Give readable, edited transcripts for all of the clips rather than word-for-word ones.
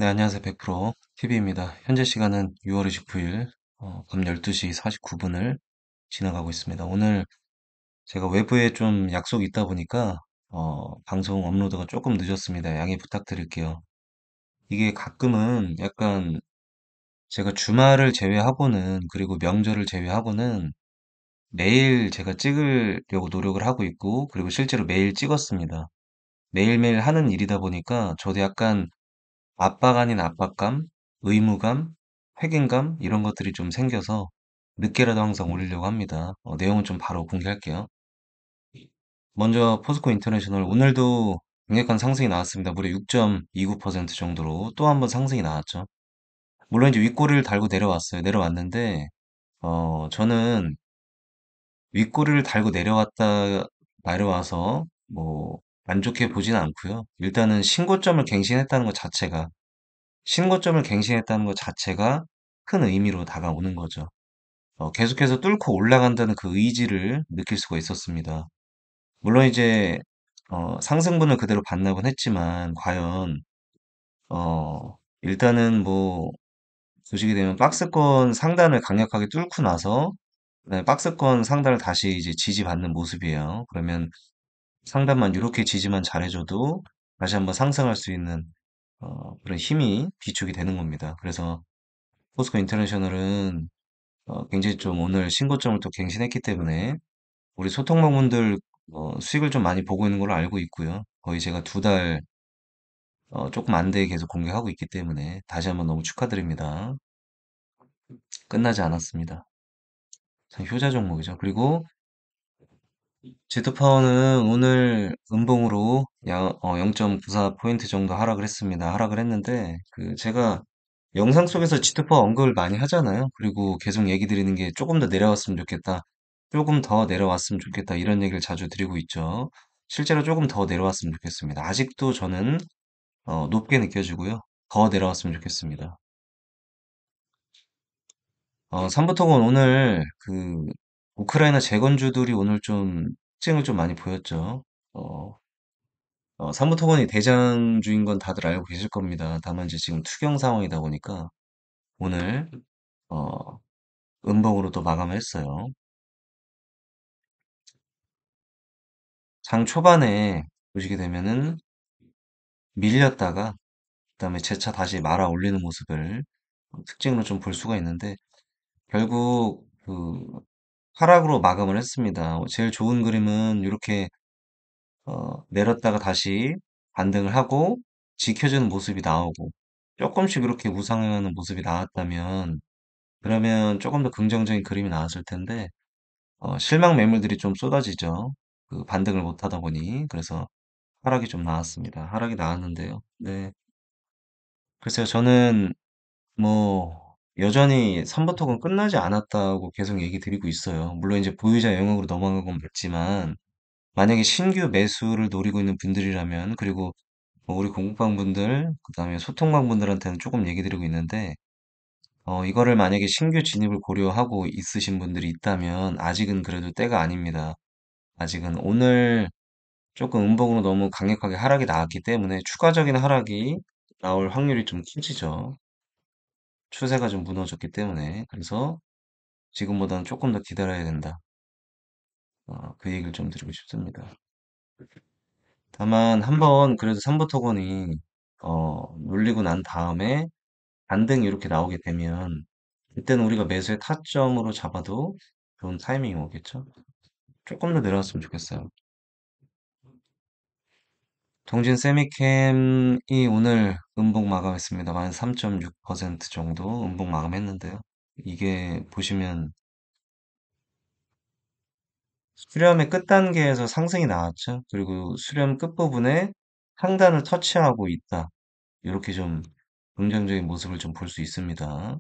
네, 안녕하세요. 100% TV입니다. 현재 시간은 6월 29일 밤 12시 49분을 지나가고 있습니다. 오늘 제가 외부에 좀 약속이 있다 보니까 방송 업로드가 조금 늦었습니다. 양해 부탁드릴게요. 이게 가끔은 약간 제가 주말을 제외하고는 그리고 명절을 제외하고는 매일 제가 찍으려고 노력을 하고 있고 그리고 실제로 매일 찍었습니다. 매일매일 하는 일이다 보니까 저도 약간 압박 아닌 압박감, 의무감, 책임감 이런 것들이 좀 생겨서 늦게라도 항상 올리려고 합니다. 내용은 좀 바로 공개할게요. 먼저 포스코 인터내셔널 오늘도 강력한 상승이 나왔습니다. 무려 6.29% 정도로 또 한 번 상승이 나왔죠. 물론 이제 윗꼬리를 달고 내려왔어요. 내려왔는데 저는 윗꼬리를 달고 내려와서 뭐 안 좋게 보지는 않고요. 일단은 신고점을 갱신했다는 것 자체가 신고점을 갱신했다는 것 자체가 큰 의미로 다가오는 거죠. 계속해서 뚫고 올라간다는 그 의지를 느낄 수가 있었습니다. 물론 이제 상승분을 그대로 반납은 했지만 과연 일단은 뭐 보시게 되면 박스권 상단을 강력하게 뚫고 나서 그다음에 박스권 상단을 다시 이제 지지받는 모습이에요. 그러면 상단만 이렇게 지지만 잘해줘도 다시 한번 상승할 수 있는 그런 힘이 비축이 되는 겁니다. 그래서 포스코 인터내셔널은 굉장히 좀 오늘 신고점을 또 갱신했기 때문에 우리 소통방문들 수익을 좀 많이 보고 있는 걸로 알고 있고요. 거의 제가 2달 조금 안 되게 계속 공개하고 있기 때문에 다시 한번 너무 축하드립니다. 끝나지 않았습니다. 참 효자 종목이죠. 그리고 제트파워는 오늘 음봉으로 0.94포인트 정도 하락을 했습니다. 하락을 했는데 그 제가 영상 속에서 지트파워 언급을 많이 하잖아요. 그리고 계속 얘기 드리는 게 조금 더 내려왔으면 좋겠다. 조금 더 내려왔으면 좋겠다. 이런 얘기를 자주 드리고 있죠. 실제로 조금 더 내려왔으면 좋겠습니다. 아직도 저는 높게 느껴지고요. 더 내려왔으면 좋겠습니다. 삼부토건 오늘 그 우크라이나 재건주들이 오늘 좀 특징을 좀 많이 보였죠. 어, 삼부토건이 대장주인 건 다들 알고 계실 겁니다. 다만 이제 지금 투경 상황이다 보니까 오늘 어, 음봉으로 또 마감을 했어요. 장 초반에 보시게 되면은 밀렸다가 그다음에 재차 다시 말아 올리는 모습을 특징으로 좀 볼 수가 있는데 결국 그 하락으로 마감을 했습니다. 제일 좋은 그림은 이렇게 내렸다가 다시 반등을 하고 지켜주는 모습이 나오고 조금씩 이렇게 우상향하는 모습이 나왔다면 그러면 조금 더 긍정적인 그림이 나왔을 텐데 실망 매물들이 좀 쏟아지죠. 그 반등을 못 하다 보니 그래서 하락이 좀 나왔습니다. 하락이 나왔는데요. 네. 글쎄요, 저는 뭐 여전히 삼부토건 끝나지 않았다고 계속 얘기 드리고 있어요. 물론 이제 보유자 영역으로 넘어간 건 맞지만 만약에 신규 매수를 노리고 있는 분들이라면 그리고 뭐 우리 공부방 분들 그다음에 소통방 분들한테는 조금 얘기 드리고 있는데 이거를 만약에 신규 진입을 고려하고 있으신 분들이 있다면 아직은 그래도 때가 아닙니다. 아직은 오늘 조금 음봉으로 너무 강력하게 하락이 나왔기 때문에 추가적인 하락이 나올 확률이 좀 커지죠. 추세가 좀 무너졌기 때문에. 그래서 지금보다는 조금 더 기다려야 된다. 그 얘기를 좀 드리고 싶습니다. 다만 한번 그래도 삼부토건이 눌리고 난 다음에 반등이 이렇게 나오게 되면 그때는 우리가 매수의 타점으로 잡아도 좋은 타이밍이 오겠죠? 조금 더 내려왔으면 좋겠어요. 동진 세미캠이 오늘 음봉 마감했습니다. 3.6% 정도 음봉 마감했는데요. 이게 보시면 수렴의 끝단계에서 상승이 나왔죠. 그리고 수렴 끝부분에 상단을 터치하고 있다. 이렇게 좀 긍정적인 모습을 좀 볼 수 있습니다.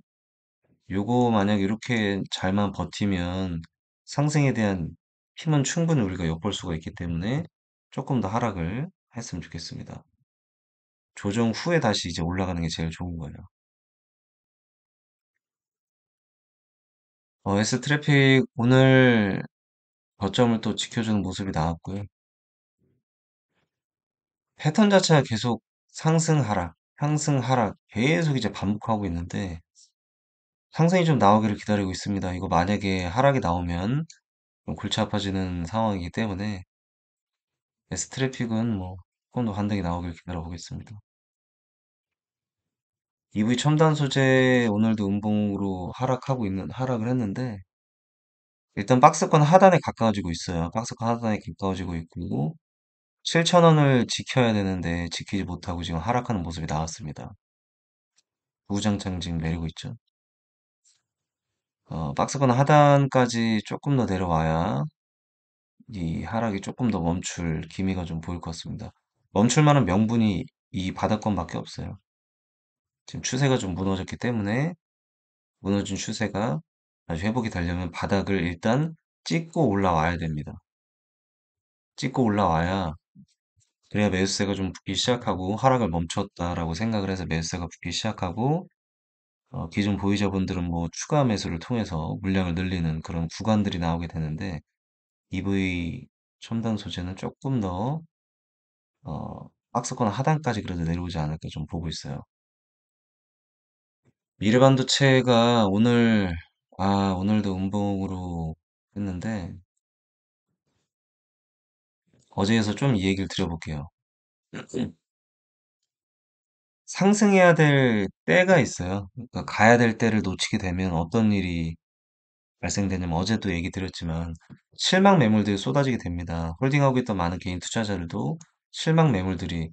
요거 만약 이렇게 잘만 버티면 상승에 대한 힘은 충분히 우리가 엿볼 수가 있기 때문에 조금 더 하락을 했으면 좋겠습니다. 조정 후에 다시 이제 올라가는 게 제일 좋은 거예요. S 트래픽 오늘 저점을 또 지켜주는 모습이 나왔고요. 패턴 자체가 계속 상승 하락. 상승, 하락 계속 이제 반복하고 있는데 상승이 좀 나오기를 기다리고 있습니다. 이거 만약에 하락이 나오면 좀 골치 아파지는 상황이기 때문에 S트래픽은 뭐 조금 더 반등이 나오길 기다려 보겠습니다. EV 첨단 소재 오늘도 음봉으로 하락을 했는데 일단 박스권 하단에 가까워지고 있어요. 박스권 하단에 가까워지고 있고 7,000원을 지켜야 되는데 지키지 못하고 지금 하락하는 모습이 나왔습니다. 우장창 지금 내리고 있죠. 박스권 하단까지 조금 더 내려와야 이 하락이 조금 더 멈출 기미가 좀 보일 것 같습니다. 멈출 만한 명분이 이 바닥권밖에 없어요. 지금 추세가 좀 무너졌기 때문에 무너진 추세가 다시 회복이 되려면 바닥을 일단 찍고 올라와야 됩니다. 찍고 올라와야 그래야 매수세가 좀 붙기 시작하고 하락을 멈췄다라고 생각을 해서 매수세가 붙기 시작하고 기존 보유자분들은 뭐 추가 매수를 통해서 물량을 늘리는 그런 구간들이 나오게 되는데 EV 첨단 소재는 조금 더 박스권 하단까지 그래도 내려오지 않을까 좀 보고 있어요. 미래반도체가 오늘도 음봉으로 했는데 어제에서 좀 이 얘기를 드려볼게요. 상승해야 될 때가 있어요. 그러니까 가야 될 때를 놓치게 되면 어떤 일이 발생되냐면 어제도 얘기 드렸지만 실망 매물들이 쏟아지게 됩니다. 홀딩하고 있던 많은 개인 투자자들도 실망 매물들이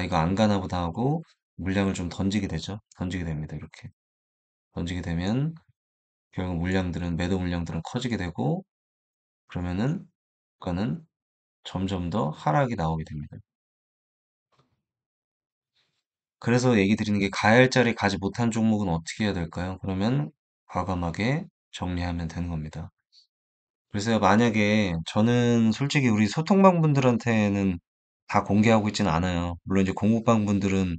이거 안 가나 보다 하고 물량을 좀 던지게 되죠. 던지게 됩니다. 이렇게 던지게 되면 결국 매도 물량들은 커지게 되고 그러면은 주가는 점점 더 하락이 나오게 됩니다. 그래서 얘기 드리는 게 가야 할 자리에 가지 못한 종목은 어떻게 해야 될까요? 그러면 과감하게 정리하면 되는 겁니다. 그래서 만약에 저는 솔직히 우리 소통방 분들한테는 다 공개하고 있지는 않아요. 물론 이제 공급방 분들은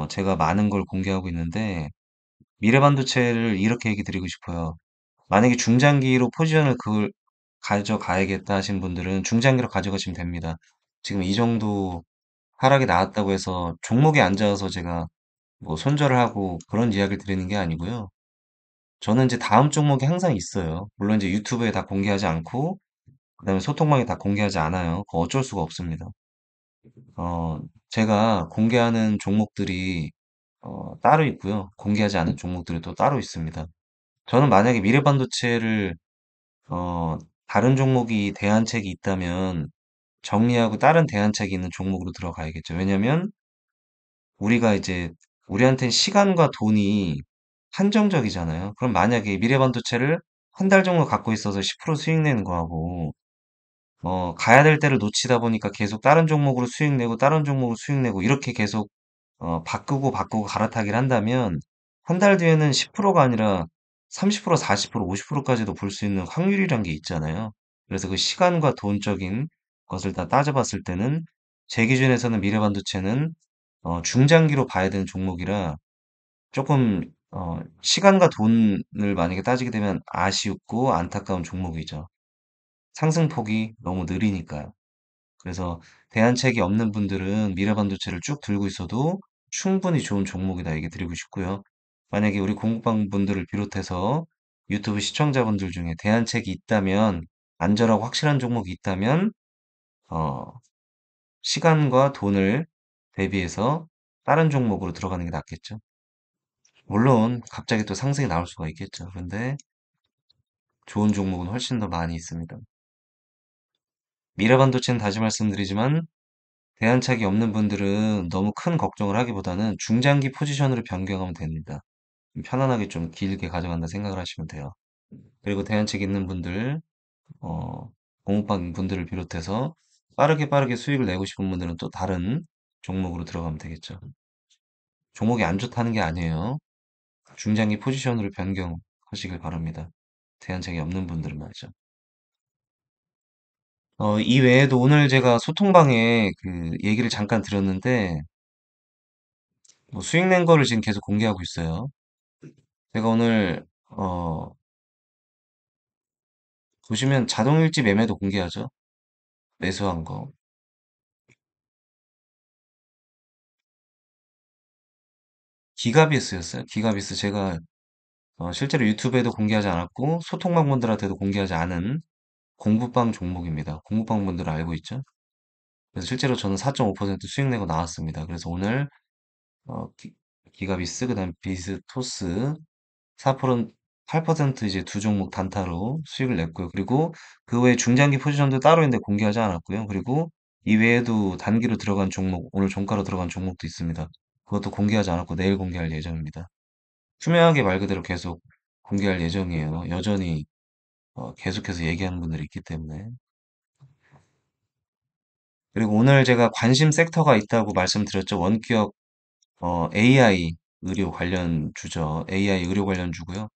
제가 많은 걸 공개하고 있는데 미래반도체를 이렇게 얘기 드리고 싶어요. 만약에 중장기로 포지션을 그걸 가져가야겠다 하신 분들은 중장기로 가져가시면 됩니다. 지금 이 정도 하락이 나왔다고 해서 종목이 안 좋아서 제가 뭐 손절을 하고 그런 이야기를 드리는 게 아니고요. 저는 이제 다음 종목이 항상 있어요. 물론 이제 유튜브에 다 공개하지 않고 그다음에 소통방에 다 공개하지 않아요. 그거 어쩔 수가 없습니다. 제가 공개하는 종목들이 따로 있고요. 공개하지 않은 종목들이 또 따로 있습니다. 저는 만약에 미래반도체를 어, 다른 종목이 대안책이 있다면 정리하고 다른 대안책이 있는 종목으로 들어가야겠죠. 왜냐면 우리가 이제 우리한테는 시간과 돈이 한정적이잖아요. 그럼 만약에 미래반도체를 한 달 정도 갖고 있어서 10% 수익 내는 거하고 가야 될 때를 놓치다 보니까 계속 다른 종목으로 수익 내고 다른 종목으로 수익 내고 이렇게 계속 바꾸고 갈아타기를 한다면 한 달 뒤에는 10%가 아니라 30%, 40%, 50%까지도 볼 수 있는 확률이란 게 있잖아요. 그래서 그 시간과 돈적인 것을 다 따져봤을 때는 제 기준에서는 미래반도체는 중장기로 봐야 되는 종목이라 조금 시간과 돈을 만약에 따지게 되면 아쉽고 안타까운 종목이죠. 상승폭이 너무 느리니까요. 그래서 대안책이 없는 분들은 미래반도체를 쭉 들고 있어도 충분히 좋은 종목이다 얘기 드리고 싶고요. 만약에 우리 공급방 분들을 비롯해서 유튜브 시청자분들 중에 대안책이 있다면 안전하고 확실한 종목이 있다면 어, 시간과 돈을 대비해서 다른 종목으로 들어가는 게 낫겠죠. 물론 갑자기 또 상승이 나올 수가 있겠죠. 그런데 좋은 종목은 훨씬 더 많이 있습니다. 미래반도체는 다시 말씀드리지만 대안책이 없는 분들은 너무 큰 걱정을 하기보다는 중장기 포지션으로 변경하면 됩니다. 편안하게 좀 길게 가져간다 생각을 하시면 돼요. 그리고 대안책 있는 분들, 어, 공급방 분들을 비롯해서 빠르게 수익을 내고 싶은 분들은 또 다른 종목으로 들어가면 되겠죠. 종목이 안 좋다는 게 아니에요. 중장기 포지션으로 변경하시길 바랍니다. 대안책이 없는 분들은 말이죠. 이 외에도 오늘 제가 소통방에 그 얘기를 잠깐 드렸는데, 뭐 수익 낸 거를 지금 계속 공개하고 있어요. 제가 오늘 보시면 자동일지 매매도 공개하죠. 매수한 거. 기가비스였어요. 기가비스 제가 실제로 유튜브에도 공개하지 않았고 소통방문들한테도 공개하지 않은 공부방 종목입니다. 공부방 분들은 알고 있죠? 그래서 실제로 저는 4.5% 수익 내고 나왔습니다. 그래서 오늘 기가비스 그다음 비스토스 4%, 8% 이제 두 종목 단타로 수익을 냈고요. 그리고 그 외에 중장기 포지션도 따로 있는데 공개하지 않았고요. 그리고 이외에도 단기로 들어간 종목, 오늘 종가로 들어간 종목도 있습니다. 그것도 공개하지 않았고 내일 공개할 예정입니다. 투명하게 말 그대로 계속 공개할 예정이에요. 여전히 계속해서 얘기하는 분들이 있기 때문에. 그리고 오늘 제가 관심 섹터가 있다고 말씀드렸죠. 원기업 AI 의료 관련 주죠. AI 의료 관련 주고요.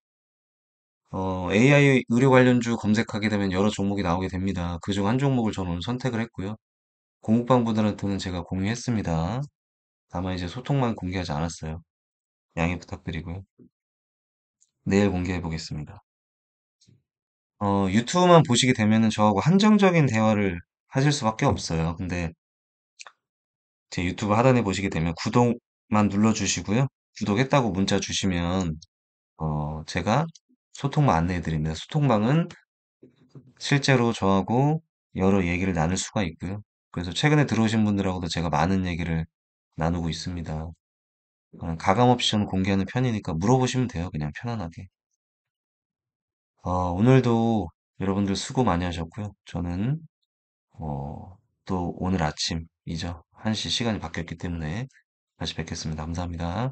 AI 의료 관련주 검색하게 되면 여러 종목이 나오게 됩니다. 그중 한 종목을 저는 오늘 선택을 했고요. 공부방 분들한테는 제가 공유했습니다. 다만 이제 소통만 공개하지 않았어요. 양해 부탁드리고요. 내일 공개해 보겠습니다. 유튜브만 보시게 되면은 저하고 한정적인 대화를 하실 수밖에 없어요. 근데 제 유튜브 하단에 보시게 되면 구독만 눌러주시고요. 구독했다고 문자 주시면 제가 소통방 안내해 드립니다. 소통방은 실제로 저하고 여러 얘기를 나눌 수가 있고요. 그래서 최근에 들어오신 분들하고도 제가 많은 얘기를 나누고 있습니다. 가감 없이 저는 공개하는 편이니까 물어보시면 돼요. 그냥 편안하게. 오늘도 여러분들 수고 많이 하셨고요. 저는 또 오늘 아침이죠. 1시 시간이 바뀌었기 때문에 다시 뵙겠습니다. 감사합니다.